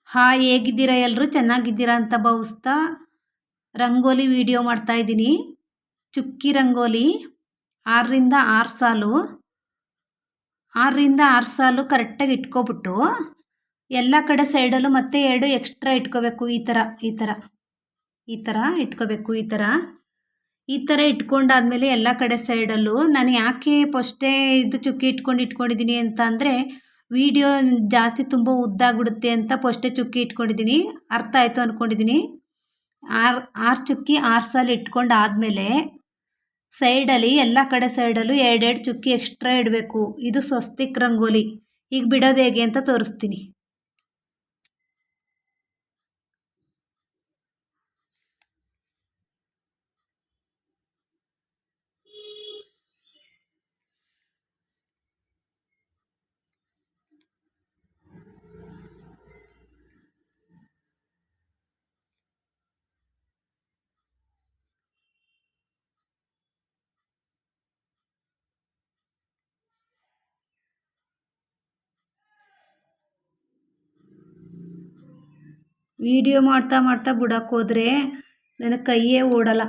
Hi, ಹೇಗಿದ್ದೀರಾ? ಎಲ್ಲರೂ ಚೆನ್ನಾಗಿದ್ದೀರಾ ಅಂತ ಭಾವಿಸ್ತಾ ರಂಗೋಲಿ ವಿಡಿಯೋ ಮಾಡ್ತಾ ಇದ್ದೀನಿ. ಚುಕ್ಕಿ ರಂಗೋಲಿ 6ರಿಂದ 6 ಸಾಲು 6ರಿಂದ 6 ಸಾಲು ಕರೆಕ್ಟಾಗಿ ಇಟ್ಕೊಬಿಟ್ಟು ಎಲ್ಲ ಕಡೆ ಸೈಡಲ್ಲೂ ಮತ್ತೆ 2 ಎಕ್ಸ್ಟ್ರಾ ಇಟ್ಕೋಬೇಕು. ಈ ಥರ ಇಟ್ಕೋಬೇಕು. ಈ ಥರ ಇಟ್ಕೊಂಡಾದ್ಮೇಲೆ ಎಲ್ಲ ಕಡೆ ಸೈಡಲ್ಲೂ ನಾನು ಯಾಕೆ ಫಸ್ಟೇ ಇದು ಚುಕ್ಕಿ ಇಟ್ಕೊಂಡಿದ್ದೀನಿ ಅಂತ ಅಂದರೆ ವಿಡಿಯೋ ಜಾಸ್ತಿ ತುಂಬ ಉದ್ದಾಗ್ಬಿಡುತ್ತೆ ಅಂತ ಫಸ್ಟೇ ಚುಕ್ಕಿ ಇಟ್ಕೊಂಡಿದ್ದೀನಿ. ಅರ್ಥ ಆಯಿತು ಅಂದ್ಕೊಂಡಿದ್ದೀನಿ. 6 ಚುಕ್ಕಿ 6 ಸಾಲು ಇಟ್ಕೊಂಡಾದ್ಮೇಲೆ ಸೈಡಲ್ಲಿ ಎಲ್ಲ ಕಡೆ ಸೈಡಲ್ಲೂ 2 ಚುಕ್ಕಿ ಎಕ್ಸ್ಟ್ರಾ ಇಡಬೇಕು. ಇದು ಸ್ವಸ್ತಿಕ್ ರಂಗೋಲಿ. ಈಗ ಬಿಡೋದು ಹೇಗೆ ಅಂತ ತೋರಿಸ್ತೀನಿ. ವಿಡಿಯೋ ಮಾಡ್ತಾ ಮಾಡ್ತಾ ಬಿಡಕ್ಕೆ ಹೋದರೆ ನನ್ನ ಕೈಯೇ ಓಡಲ್ಲ.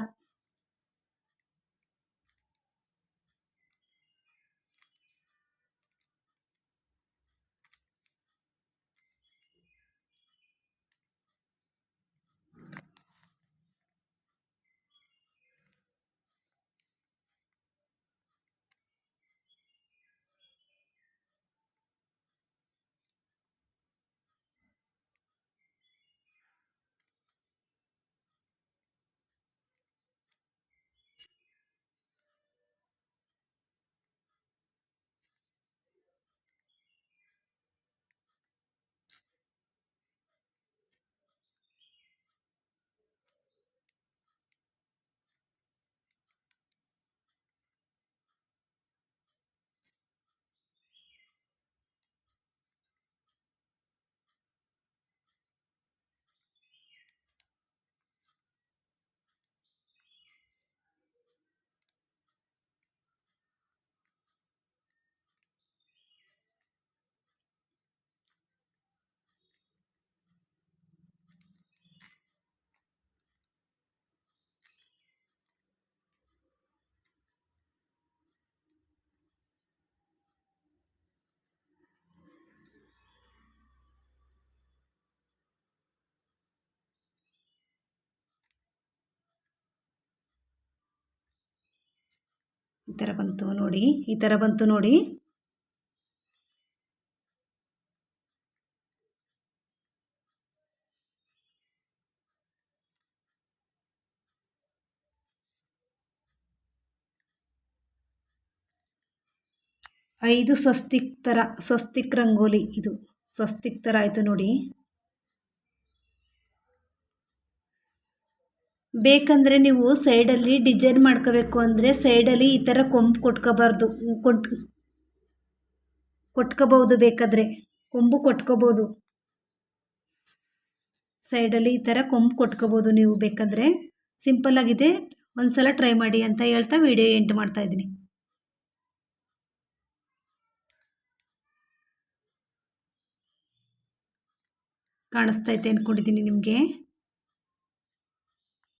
ಈ ಥರ ಬಂತು ನೋಡಿ. 5 ಸ್ವಸ್ತಿಕ್ ರಂಗೋಲಿ. ಇದು ಸ್ವಸ್ತಿಕ್ ಥರ ಆಯಿತು ನೋಡಿ. ಬೇಕಂದರೆ ನೀವು ಸೈಡಲ್ಲಿ ಡಿಸೈನ್ ಮಾಡ್ಕೋಬೇಕು ಅಂದರೆ ಸೈಡಲ್ಲಿ ಈ ಥರ ಕೊಂಬು ಕೊಟ್ಕೋಬಹುದು. ಬೇಕಾದರೆ ಕೊಂಬು ಕೊಟ್ಕೋಬೋದು. ಸೈಡಲ್ಲಿ ಈ ಥರ ಕೊಂಬು ಕೊಟ್ಕೋಬೋದು ನೀವು ಬೇಕಾದರೆ. ಸಿಂಪಲ್ ಆಗಿದೆ. ಒಂದ್ಸಲ ಟ್ರೈ ಮಾಡಿ ಅಂತ ಹೇಳ್ತಾ ವಿಡಿಯೋ ಎಂಡ್ ಮಾಡ್ತಾ ಇದ್ದೀನಿ. ಕಾಣಿಸ್ತೈತೆ ಅಂದ್ಕೊಂಡಿದ್ದೀನಿ ನಿಮಗೆ.